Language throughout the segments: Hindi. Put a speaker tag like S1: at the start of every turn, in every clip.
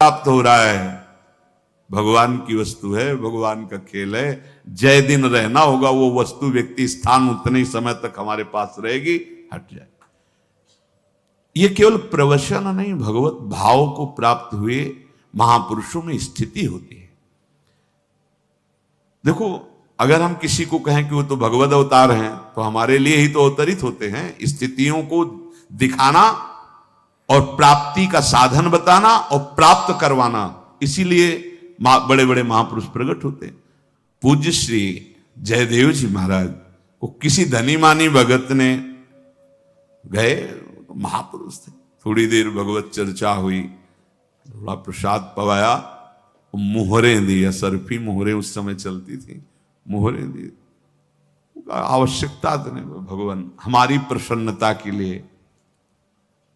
S1: प्राप्त हो रहा है, भगवान की वस्तु है, भगवान का खेल है। जय दिन रहना होगा, वो वस्तु व्यक्ति स्थान उतने ही समय तक हमारे पास रहेगी, हट जाए। ये केवल प्रवचन नहीं, भगवत भाव को प्राप्त हुए महापुरुषों में स्थिति होती है। देखो, अगर हम किसी को कहें कि वो तो भगवत अवतार हैं, तो हमारे लिए ही तो अवतरित होते हैं। स्थितियों को दिखाना और प्राप्ति का साधन बताना और प्राप्त करवाना, इसीलिए बड़े बड़े महापुरुष प्रकट होते हैं। पूज्य श्री जयदेव जी महाराज को किसी धनी मानी भगत ने गए, महापुरुष थे, थोड़ी देर भगवत चर्चा हुई, थोड़ा प्रसाद पवाया, मोहरें दी, सरफी मोहरें उस समय चलती थी, मोहरें दी। आवश्यकता तो नहीं, भगवान हमारी प्रसन्नता के लिए,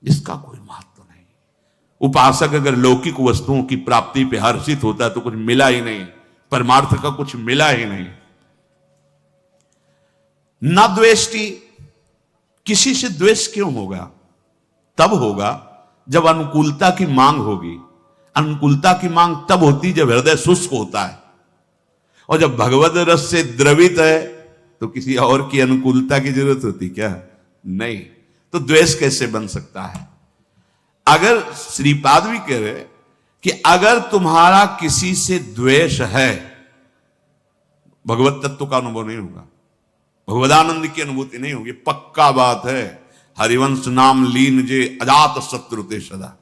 S1: इसका कोई महत्व नहीं। उपासक अगर लौकिक वस्तुओं की प्राप्ति पे हर्षित होता है तो कुछ मिला ही नहीं, परमार्थ का कुछ मिला ही नहीं। न द्वेष्टि, किसी से द्वेष क्यों होगा? तब होगा जब अनुकूलता की मांग होगी। अनुकूलता की मांग तब होती जब हृदय शुष्क होता है, और जब भगवत रस से द्रवित है तो किसी और की अनुकूलता की जरूरत होती क्या? नहीं। तो द्वेष कैसे बन सकता है? अगर श्रीपाद भी कह रहे कि अगर तुम्हारा किसी से द्वेष है, भगवत तत्व का अनुभव नहीं होगा, भगवदानंद की अनुभूति नहीं होगी। पक्का बात है, हरिवंश नाम लीन जे अजात शत्रु ते सदा।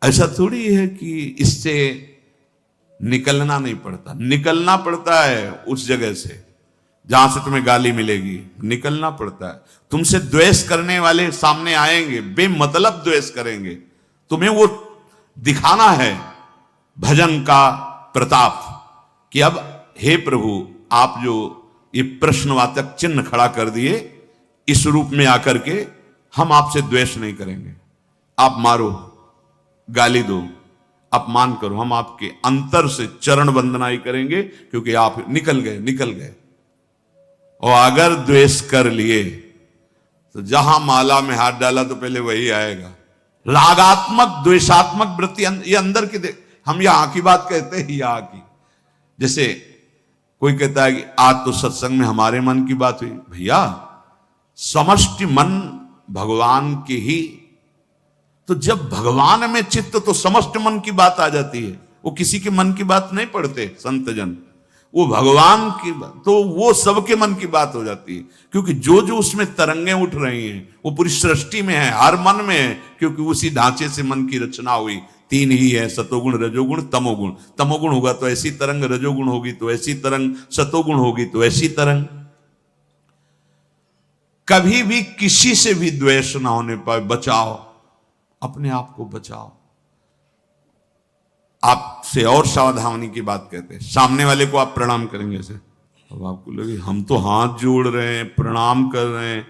S1: ऐसा थोड़ी है कि इससे निकलना नहीं पड़ता, निकलना पड़ता है उस जगह से जहां से तुम्हें गाली मिलेगी, निकलना पड़ता है। तुमसे द्वेष करने वाले सामने आएंगे, बेमतलब द्वेष करेंगे, तुम्हें वो दिखाना है भजन का प्रताप कि अब हे प्रभु, आप जो ये प्रश्नवाचक चिन्ह खड़ा कर दिए, इस रूप में आकर के हम आपसे द्वेष नहीं करेंगे। आप मारो, गाली दो, अपमान करो, हम आपके अंतर से चरण वंदना ही करेंगे, क्योंकि आप निकल गए। और अगर द्वेष कर लिए तो जहां माला में हाथ डाला तो पहले वही आएगा। रागात्मक द्वेषात्मक वृत्ति, ये अंदर की, हम यहां की बात कहते हैं, यहां की। जैसे कोई कहता है कि आज तो सत्संग में हमारे मन की बात हुई। भैया, समष्टि मन भगवान के ही, तो जब भगवान में चित्त तो समस्त मन की बात आ जाती है। वो किसी के मन की बात नहीं पढ़ते संत जन, वो भगवान की बात, तो वो सबके मन की बात हो जाती है। क्योंकि जो जो उसमें तरंगें उठ रही हैं वो पूरी सृष्टि में है, हर मन में है, क्योंकि उसी ढांचे से मन की रचना हुई। तीन ही है, सतोगुण, रजोगुण, तमोगुण। तमोगुण होगा तो ऐसी तरंग, रजोगुण होगी तो ऐसी तरंग, सतोगुण होगी तो ऐसी तरंग। कभी भी किसी से भी द्वेष ना होने पाए, बचाओ, अपने आप को बचाओ। आपसे और सावधानी की बात कहते हैं, सामने वाले को आप प्रणाम करेंगे ऐसे, अब आपको लगे हम तो हाथ जोड़ रहे हैं, प्रणाम कर रहे हैं,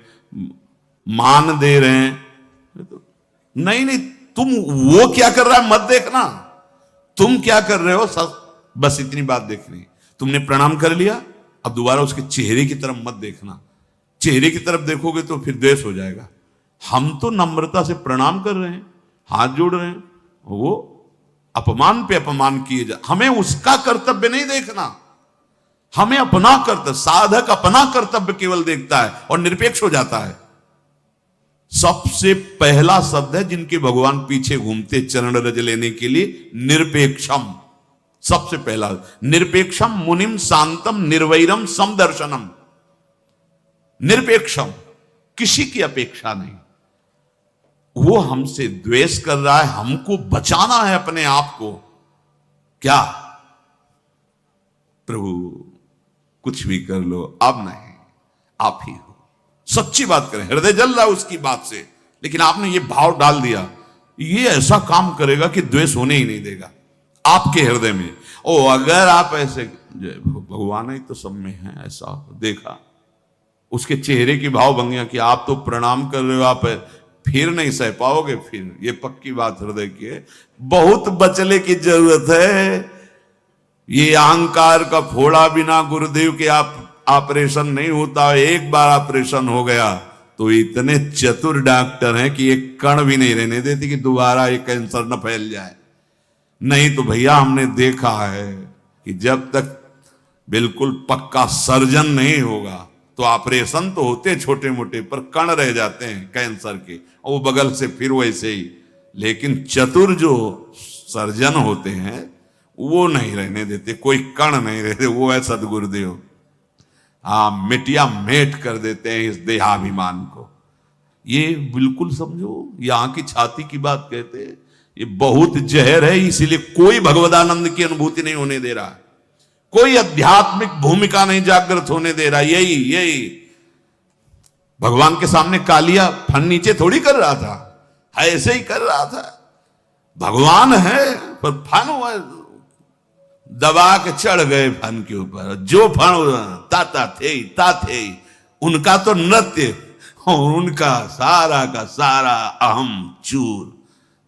S1: मान दे रहे हैं, तो नहीं, तुम वो क्या कर रहा है मत देखना, तुम क्या कर रहे हो, बस इतनी बात देखनी। तुमने प्रणाम कर लिया, अब दोबारा उसके चेहरे की तरफ मत देखना। चेहरे की तरफ देखोगे तो फिर द्वेष हो जाएगा। हम तो नम्रता से प्रणाम कर रहे हैं, हाथ जोड़ रहे हैं, वो अपमान पे अपमान किए जा, हमें उसका कर्तव्य नहीं देखना, हमें अपना कर्तव्य, साधक अपना कर्तव्य केवल देखता है और निरपेक्ष हो जाता है। सबसे पहला शब्द है जिनके भगवान पीछे घूमते चरण रज लेने के लिए, निरपेक्षम। सबसे पहला निरपेक्षम मुनिम शांतम निर्वैरम समदर्शनम। निरपेक्षम, किसी की अपेक्षा नहीं। वो हमसे द्वेष कर रहा है, हमको बचाना है अपने आप को। क्या प्रभु कुछ भी कर लो, अब नहीं, आप ही हो। सच्ची बात करें, हृदय जल रहा है उसकी बात से, लेकिन आपने ये भाव डाल दिया, ये ऐसा काम करेगा कि द्वेष होने ही नहीं देगा आपके हृदय में। ओ अगर आप ऐसे, भगवान ही तो सब में है, ऐसा देखा, उसके चेहरे की भाव भंगिया कि आप तो प्रणाम कर रहे हो, आप फिर नहीं सह पाओगे, फिर ये पक्की बात हृदय की है। बहुत बचने की जरूरत है। ये अहंकार का फोड़ा बिना गुरुदेव के आप ऑपरेशन नहीं होता। एक बार ऑपरेशन हो गया तो इतने चतुर डॉक्टर हैं कि एक कण भी नहीं रहने देते कि दोबारा ये कैंसर न फैल जाए। नहीं तो भैया हमने देखा है कि जब तक बिल्कुल पक्का सर्जन नहीं होगा तो ऑपरेशन तो होते छोटे मोटे, पर कण रह जाते हैं कैंसर के, और वो बगल से फिर वैसे ही। लेकिन चतुर जो सर्जन होते हैं वो नहीं रहने देते, कोई कण नहीं रहते। वो है सदगुरुदेव। मिटिया मेट कर देते हैं इस देहाभिमान को। ये बिल्कुल समझो, यहां की छाती की बात कहते हैं, ये बहुत जहर है। इसीलिए कोई भगवदानंद की अनुभूति नहीं होने दे रहा, कोई आध्यात्मिक भूमिका नहीं जागृत होने दे रहा। यही भगवान के सामने कालिया फन नीचे थोड़ी कर रहा था, ऐसे ही कर रहा था। भगवान है पर फन हुआ, दबा के चढ़ गए फन के ऊपर। जो फन ताता थे उनका तो नृत्य और उनका सारा का सारा अहम चूर।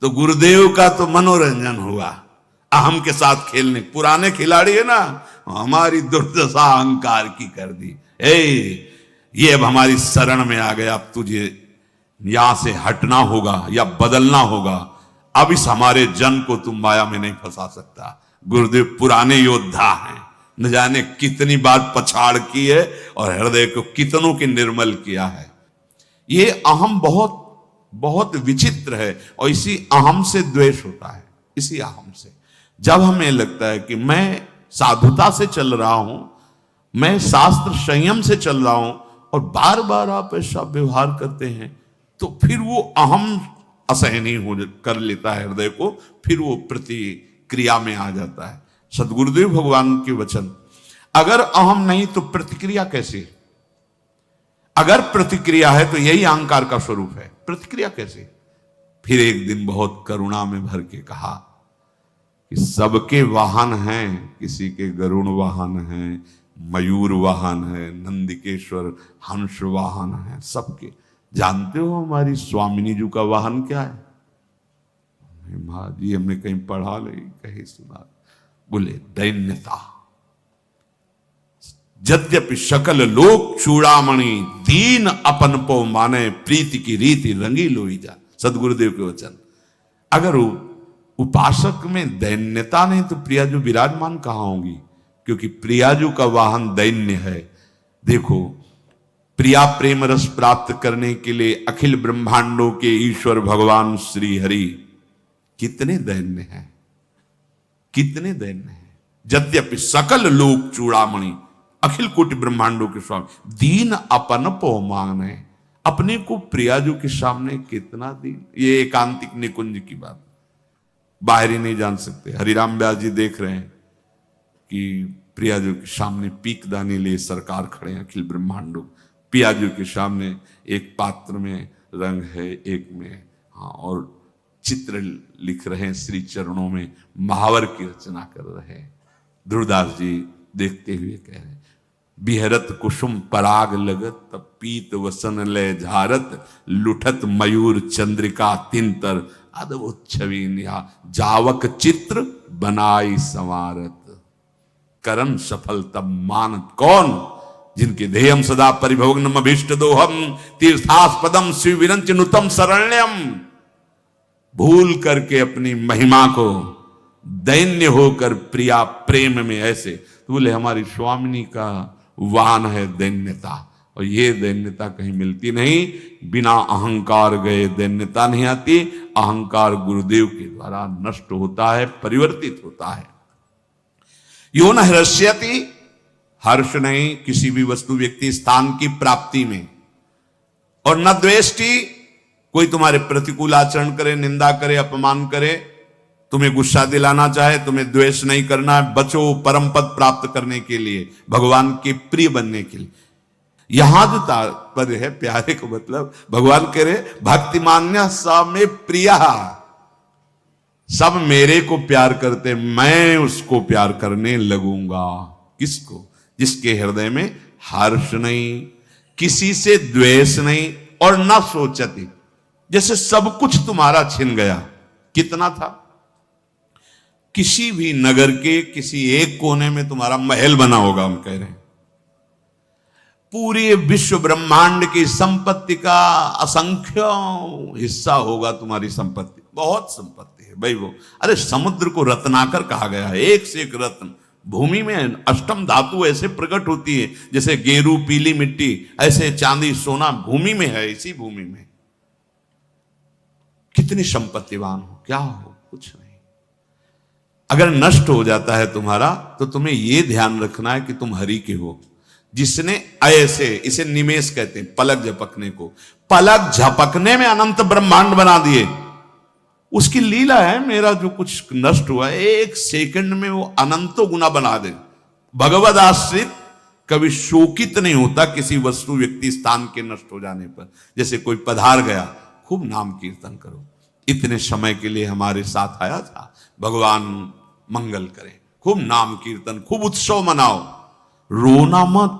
S1: तो गुरुदेव का तो मनोरंजन हुआ अहम के साथ खेलने। पुराने खिलाड़ी है ना, हमारी दुर्दशा अहंकार की कर दी। ये अब हमारी शरण में आ गया, अब तुझे यहां से हटना होगा या बदलना होगा। अब इस हमारे जन को तुम माया में नहीं फंसा सकता। गुरुदेव पुराने योद्धा हैं, न जाने कितनी बार पछाड़ की है और हृदय को कितनों के निर्मल किया है। ये अहम बहुत बहुत विचित्र है, और इसी अहम से द्वेष होता है। इसी अहम से जब हमें लगता है कि मैं साधुता से चल रहा हूं, मैं शास्त्र संयम से चल रहा हूं, और बार बार आप ऐसा व्यवहार करते हैं, तो फिर वो अहम असहनीय हो कर लेता है हृदय को, फिर वो प्रतिक्रिया में आ जाता है। सदगुरुदेव भगवान के वचन, अगर अहम नहीं तो प्रतिक्रिया कैसे? अगर प्रतिक्रिया है तो यही अहंकार का स्वरूप है। प्रतिक्रिया कैसे? फिर एक दिन बहुत करुणा में भर के कहा कि सबके वाहन हैं, किसी के गरुण वाहन हैं, मयूर वाहन है, नंदिकेश्वर हंस वाहन है, सबके। जानते हो हमारी स्वामिनी जी का वाहन क्या है? माँ जी हमने कहीं पढ़ा नहीं, कहीं सुना, बोले दैन्यता। यद्यपि सकल लोक चूड़ामणि, दीन अपन पो माने, प्रीति की रीति रंगी लोई जा। सदगुरुदेव के वचन। अगर उपासक में दैन्यता नहीं तो प्रियाजू विराजमान कहां होंगी? क्योंकि प्रियाजू का वाहन दैन्य है। देखो, प्रिया प्रेम रस प्राप्त करने के लिए अखिल ब्रह्मांडों के ईश्वर भगवान श्री हरि कितने दैन्य हैं, कितने दैन्य हैं। यद्यपि सकल लोक चूड़ामणि, अखिल कोटि ब्रह्मांडों के स्वामी, दीन अपन पो मांगने, अपने को प्रियाजू के सामने कितना दीन। ये एकांतिक निकुंज की बात, बाहरी नहीं जान सकते। हरिराम व्यास जी देख रहे हैं कि प्रियाजू के सामने पीक दाने लिए सरकार खड़े हैं अखिल ब्रह्मांडों। प्रियाजू के सामने एक पात्र में रंग है, एक में और चित्र लिख रहे हैं, श्री चरणों में महावर की रचना कर रहे हैं। ध्रुवदास जी देखते हुए कह रहे हैं, बिहरत कुसुम पराग लगत, पीत वसन लय झारत, लुठत मयूर चंद्रिका तिंतर, अद्भुत छवि निहा, जावक चित्र बनाई संवारत, करम सफल तब मानत कौन, जिनके ध्येयम सदा परिभोग्नम अभीष्ट दोहम, तीर्थास्पदम शिव विरंच नुतम शरण्यम। भूल करके अपनी महिमा को दैन्य होकर प्रिया प्रेम में ऐसे। तो बोले हमारी स्वामिनी का वाहन है दैन्यता, और ये दैन्यता कहीं मिलती नहीं। बिना अहंकार गए दैन्यता नहीं आती। अहंकार गुरुदेव के द्वारा नष्ट होता है, परिवर्तित होता है। यो न हृष्यति, हर्ष नहीं किसी भी वस्तु व्यक्ति स्थान की प्राप्ति में, और न द्वेष्टि, कोई तुम्हारे प्रतिकूल आचरण करे, निंदा करे, अपमान करे, तुम्हें गुस्सा दिलाना चाहे, तुम्हें द्वेष नहीं करना है। बचो परम पद प्राप्त करने के लिए, भगवान के प्रिय बनने के लिए। यहां जो तात्पर्य है प्यारे को, मतलब भगवान कह रहे भक्तिमान्य सा में प्रिया, सब मेरे को प्यार करते, मैं उसको प्यार करने लगूंगा। किसको? जिसके हृदय में हर्ष नहीं, किसी से द्वेष नहीं, और न सोचती। जैसे सब कुछ तुम्हारा छिन गया। कितना था? किसी भी नगर के किसी एक कोने में तुम्हारा महल बना होगा, हम कह रहे हैं, पूरे विश्व ब्रह्मांड की संपत्ति का असंख्य हिस्सा होगा तुम्हारी संपत्ति। बहुत संपत्ति है भाई वो। अरे समुद्र को रत्नाकर कहा गया है, एक से एक रत्न। भूमि में अष्टम धातु ऐसे प्रकट होती है, जैसे गेरू पीली मिट्टी, ऐसे चांदी सोना भूमि में है। इसी भूमि में कितनी संपत्तिवान हो, क्या हो, कुछ नहीं। अगर नष्ट हो जाता है तुम्हारा, तो तुम्हें यह ध्यान रखना है कि तुम हरि के हो। जिसने ऐसे, इसे निमेष कहते हैं, पलक झपकने को, पलक झपकने में अनंत ब्रह्मांड बना दिए, उसकी लीला है। मेरा जो कुछ नष्ट हुआ है, एक सेकंड में वो अनंतों गुना बना दे। भगवद आश्रित कभी शोकित नहीं होता किसी वस्तु व्यक्ति स्थान के नष्ट हो जाने पर। जैसे कोई पधार गया, खूब नाम कीर्तन करो। इतने समय के लिए हमारे साथ आया था, भगवान मंगल करे, खूब नाम कीर्तन, खूब उत्सव मनाओ, रोना मत।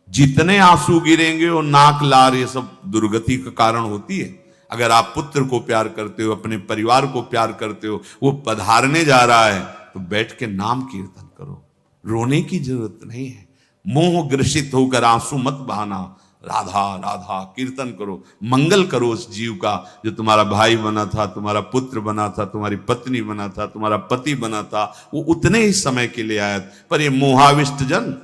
S1: जितने आंसू गिरेंगे और नाक लार, ये सब दुर्गति का कारण होती है। अगर आप पुत्र को प्यार करते हो, अपने परिवार को प्यार करते हो, वो पधारने जा रहा है, तो बैठ के नाम कीर्तन करो, रोने की जरूरत नहीं है। मोह ग्रसित होकर आंसू मत बहाना, राधा राधा कीर्तन करो, मंगल करो उस जीव का जो तुम्हारा भाई बना था, तुम्हारा पुत्र बना था, तुम्हारी पत्नी बना था, तुम्हारा पति बना था। वो उतने ही समय के लिए आया, पर ये मोहाविष्ट जन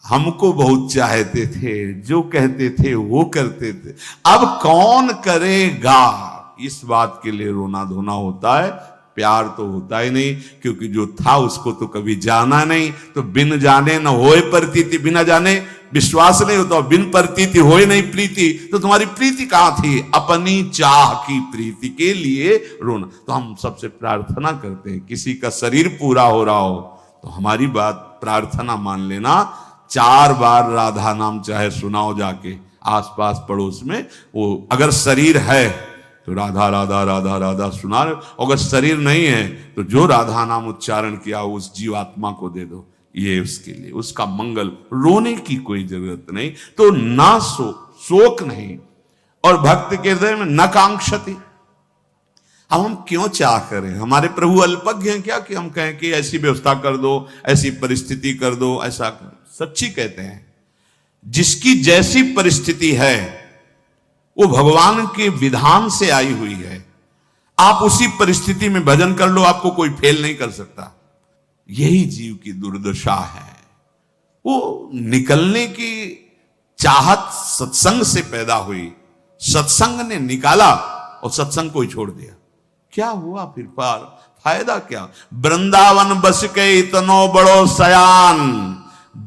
S1: हमको बहुत चाहते थे, जो कहते थे वो करते थे, अब कौन करेगा। इस बात के लिए रोना धोना होता है, प्यार तो होता ही नहीं, क्योंकि जो था उसको तो कभी जाना नहीं। तो बिन जाने न होए प्रतीति, बिना जाने विश्वास नहीं होता, बिन प्रतीति होए नहीं प्रीति। तो तुम्हारी प्रीति कहां थी? अपनी चाह की प्रीति के लिए रोना। तो हम सबसे प्रार्थना करते हैं, किसी का शरीर पूरा हो रहा हो तो हमारी बात प्रार्थना मान लेना, 4 बार राधा नाम चाहे सुनाओ जाके आसपास पड़ोस में। वो अगर शरीर है तो राधा राधा राधा राधा सुना रहे, अगर शरीर नहीं है तो जो राधा नाम उच्चारण किया उस जीवात्मा को दे दो, ये उसके लिए, उसका मंगल। रोने की कोई जरूरत नहीं। तो ना शोक नहीं, और भक्त के हृदय में न कांक्षति। अब हम क्यों चाह करें? हमारे प्रभु अल्पज्ञ हैं क्या कि हम कहें कि ऐसी व्यवस्था कर दो, ऐसी परिस्थिति कर दो, ऐसा कर। सच्ची कहते हैं, जिसकी जैसी परिस्थिति है वो भगवान के विधान से आई हुई है। आप उसी परिस्थिति में भजन कर लो, आपको कोई फेल नहीं कर सकता। यही जीव की दुर्दशा है। वो निकलने की चाहत सत्संग से पैदा हुई, सत्संग ने निकाला और सत्संग को ही छोड़ दिया। क्या हुआ फिर? पार फायदा क्या? वृंदावन बस के इतनो बड़ो सयान,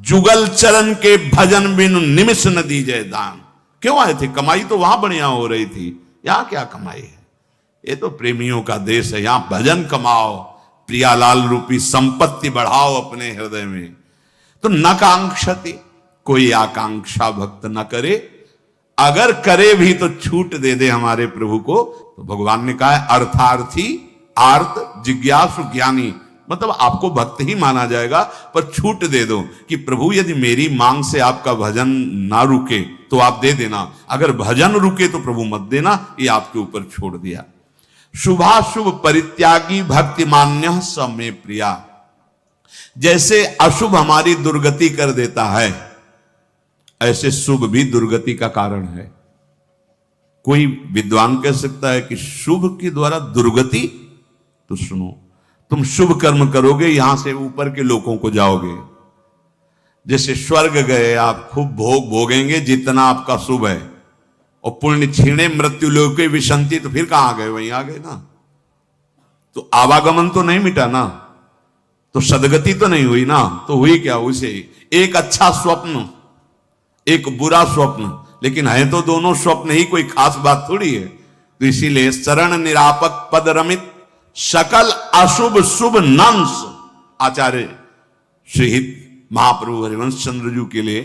S1: जुगल चरण के भजन बिनु निमिष न दीजे दान। क्यों आए थे? कमाई तो वहां बढ़िया हो रही थी, यहां क्या कमाई है? ये तो प्रेमियों का देश है, यहां भजन कमाओ, प्रियालाल रूपी संपत्ति बढ़ाओ अपने हृदय में। तो न कांक्षति, कोई आकांक्षा भक्त न करे, अगर करे भी तो छूट दे दे हमारे प्रभु को। तो भगवान ने कहा है, अर्थार्थी आर्त जिज्ञासु ज्ञानी, मतलब आपको भक्त ही माना जाएगा, पर छूट दे दो कि प्रभु यदि मेरी मांग से आपका भजन ना रुके तो आप दे देना, अगर भजन रुके तो प्रभु मत देना, ये आपके ऊपर छोड़ दिया। शुभाशुभ परित्यागी भक्ति मान्य समय प्रिया। जैसे अशुभ हमारी दुर्गति कर देता है, ऐसे शुभ भी दुर्गति का कारण है। कोई विद्वान कह सकता है कि शुभ के द्वारा दुर्गति? तो सुनो, तुम शुभ कर्म करोगे, यहां से ऊपर के लोगों को जाओगे। जैसे स्वर्ग गए आप, खूब भोग भोगेंगे जितना आपका शुभ है, और पुण्य छीणे मृत्यु लोक के विशंति, तो फिर कहां गए? वहीं आ गए ना। तो आवागमन तो नहीं मिटा ना, तो सदगति तो नहीं हुई ना। तो हुई क्या? उसे एक अच्छा स्वप्न, एक बुरा स्वप्न, लेकिन है तो दोनों स्वप्न ही, कोई खास बात थोड़ी है। तो इसीलिए शरण निरापक पद रमित सकल अशुभ शुभ नंस, आचार्य श्रीहित महाप्रभु हरिवंश चंद्र जी के लिए,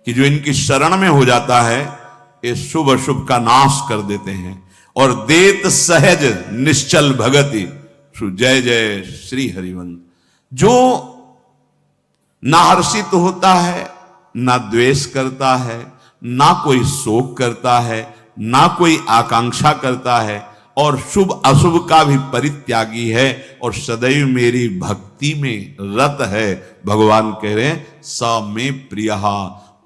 S1: कि जो इनकी शरण में हो जाता है ये शुभ अशुभ का नाश कर देते हैं। और देत सहज निश्चल भगति, जय जय श्री हरिवंश। जो ना हर्षित होता है, ना द्वेष करता है, ना कोई शोक करता है, ना कोई आकांक्षा करता है, और शुभ अशुभ का भी परित्यागी है, और सदैव मेरी भक्ति में रत है। भगवान कह रहे हैं, स में प्रियः,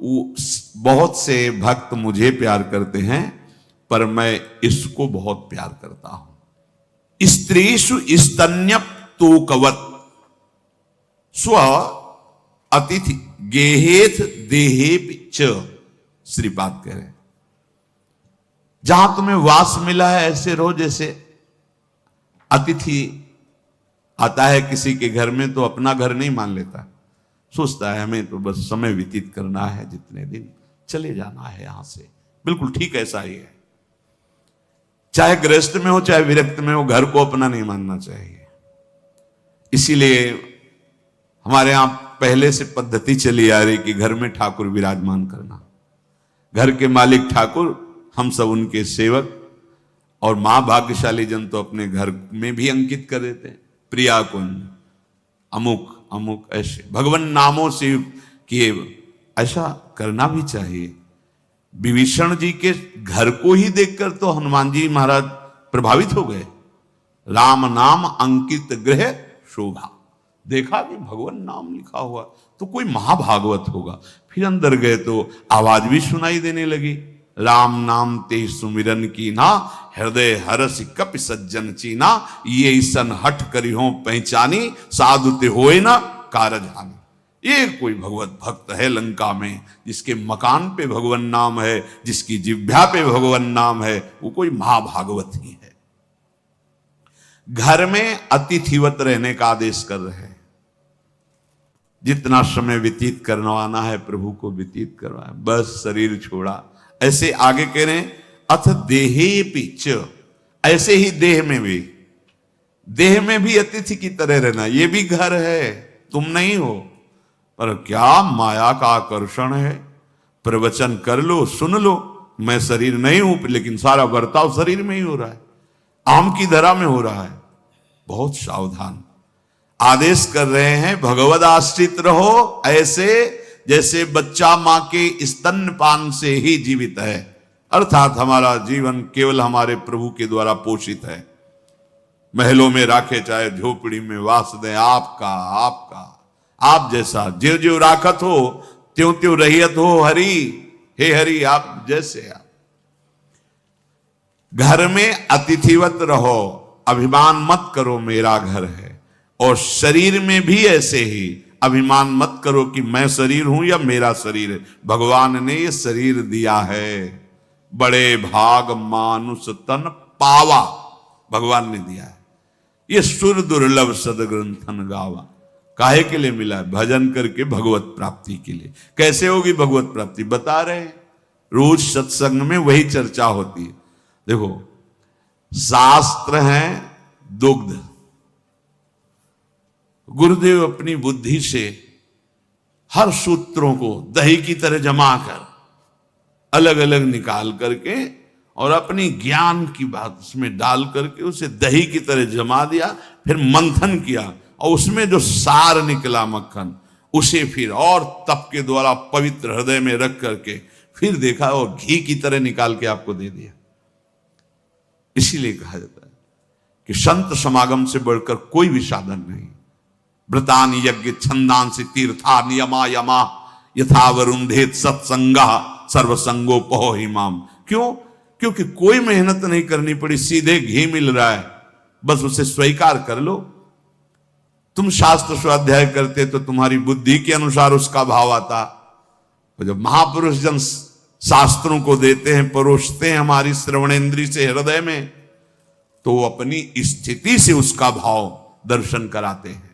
S1: बहुत से भक्त मुझे प्यार करते हैं, पर मैं इसको बहुत प्यार करता हूं। स्त्रीषु स्तन्यप्तोकवत् स्व अतिथि गेहेथ देहे च, श्रीपाद कह रहे हैं, जहां तुम्हें वास मिला है ऐसे रहो। जैसे अतिथि आता है किसी के घर में तो अपना घर नहीं मान लेता, सोचता है हमें तो बस समय व्यतीत करना है, जितने दिन चले जाना है यहां से। बिल्कुल ठीक ऐसा ही है, चाहे गृहस्थ में हो चाहे विरक्त में हो, घर को अपना नहीं मानना चाहिए। इसीलिए हमारे यहां पहले से पद्धति चली आ रही कि घर में ठाकुर विराजमान करना, घर के मालिक ठाकुर, हम सब उनके सेवक। और मां भाग्यशाली जन तो अपने घर में भी अंकित कर देते हैं, प्रिया कुंज अमुक अमुक, ऐसे भगवान नामों से किए। ऐसा करना भी चाहिए। विभीषण जी के घर को ही देखकर तो हनुमान जी महाराज प्रभावित हो गए। राम नाम अंकित गृह शोभा, देखा कि भगवान नाम लिखा हुआ तो कोई महाभागवत होगा। फिर अंदर गए तो आवाज भी सुनाई देने लगी, राम नाम ते सुमिरन की ना, हृदय हरस कप सज्जन चीना, ये ईसन हट करी हो पहचानी, साधु ते होए ना कारज हानि। ये कोई भगवत भक्त है लंका में, जिसके मकान पे भगवान नाम है, जिसकी जिह्वा पे भगवान नाम है, वो कोई महाभागवत ही है। घर में अतिथिवत रहने का आदेश कर रहे हैं। जितना समय व्यतीत करवाना है प्रभु को व्यतीत करवाए, बस शरीर छोड़ा। ऐसे आगे कह रहे हैं अथ देहे पिच, ऐसे ही देह में भी अतिथि की तरह रहना। ये भी घर है, तुम नहीं हो, पर क्या माया का आकर्षण है। प्रवचन कर लो, सुन लो, मैं शरीर नहीं हूं, लेकिन सारा बर्ताव शरीर में ही हो रहा है, आम की धरा में हो रहा है। बहुत सावधान आदेश कर रहे हैं, भगवद आश्रित रहो, ऐसे जैसे बच्चा मां के स्तनपान से ही जीवित है। अर्थात हमारा जीवन केवल हमारे प्रभु के द्वारा पोषित है। महलों में राखे चाहे झोपड़ी में वास दें, आपका आपका आप जैसा ज्यो ज्यो राखत हो त्यों त्यों रहियत हो हरि, हे हरि आप जैसे आप। घर में अतिथिवत रहो, अभिमान मत करो मेरा घर है। और शरीर में भी ऐसे ही अभिमान मत करो कि मैं शरीर हूं या मेरा शरीर है। भगवान ने ये शरीर दिया है, बड़े भाग मानुष तन पावा, भगवान ने दिया है। ये सुर दुर्लभ सदग्रंथन गावा, काहे के लिए मिला है? भजन करके भगवत प्राप्ति के लिए। कैसे होगी भगवत प्राप्ति बता रहे हैं, रोज सत्संग में वही चर्चा होती है। देखो शास्त्र है दुग्ध, गुरुदेव अपनी बुद्धि से हर सूत्रों को दही की तरह जमा कर अलग अलग निकाल करके और अपनी ज्ञान की बात उसमें डाल करके उसे दही की तरह जमा दिया, फिर मंथन किया और उसमें जो सार निकला मक्खन, उसे फिर और तप के द्वारा पवित्र हृदय में रख करके फिर देखा और घी की तरह निकाल के आपको दे दिया। इसीलिए कहा जाता है कि संत समागम से बढ़कर कोई भी साधन नहीं। व्रतान यज्ञ छंदांसि तीर्था नियमा यमा यथा वरुंधेत सत्संगा सर्वसंगोपहो हिमाम। क्यों? क्योंकि कोई मेहनत नहीं करनी पड़ी, सीधे घी मिल रहा है, बस उसे स्वीकार कर लो। तुम शास्त्र स्वाध्याय करते तो तुम्हारी बुद्धि के अनुसार उसका भाव आता। तो जब महापुरुष जन शास्त्रों को देते हैं, परोसते हैं हमारी श्रवणेन्द्रिय से हृदय में, तो वो अपनी स्थिति से उसका भाव दर्शन कराते हैं।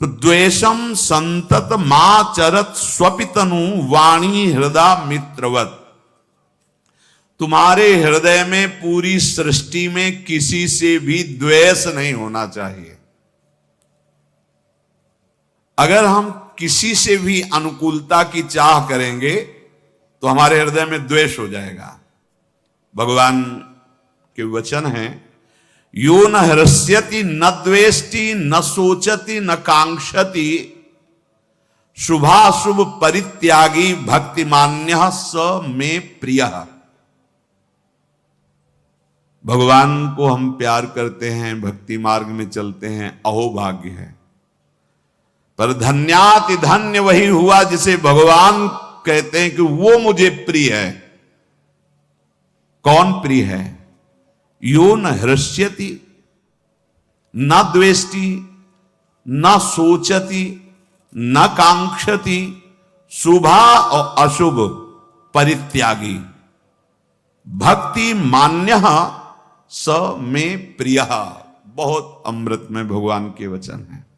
S1: तो द्वेषम संतत माचरत स्वपितनु वाणी हृदय मित्रवत। तुम्हारे हृदय में पूरी सृष्टि में किसी से भी द्वेष नहीं होना चाहिए। अगर हम किसी से भी अनुकूलता की चाह करेंगे तो हमारे हृदय में द्वेष हो जाएगा। भगवान के वचन हैं, यो न हृष्यति न द्वेष्टि न सोचति न कांक्षति शुभाशुभ परित्यागी भक्तिमान्यः स मे प्रियः। भगवान को हम प्यार करते हैं, भक्ति मार्ग में चलते हैं, अहोभाग्य है। पर धन्याति धन्य वही हुआ जिसे भगवान कहते हैं कि वो मुझे प्रिय है। कौन प्रिय है? यो न हृष्यति न द्वेष्टि न सोचति न कांक्षति शुभा और अशुभ परित्यागी भक्ति मान्य स में प्रिय। बहुत अमृत में भगवान के वचन है।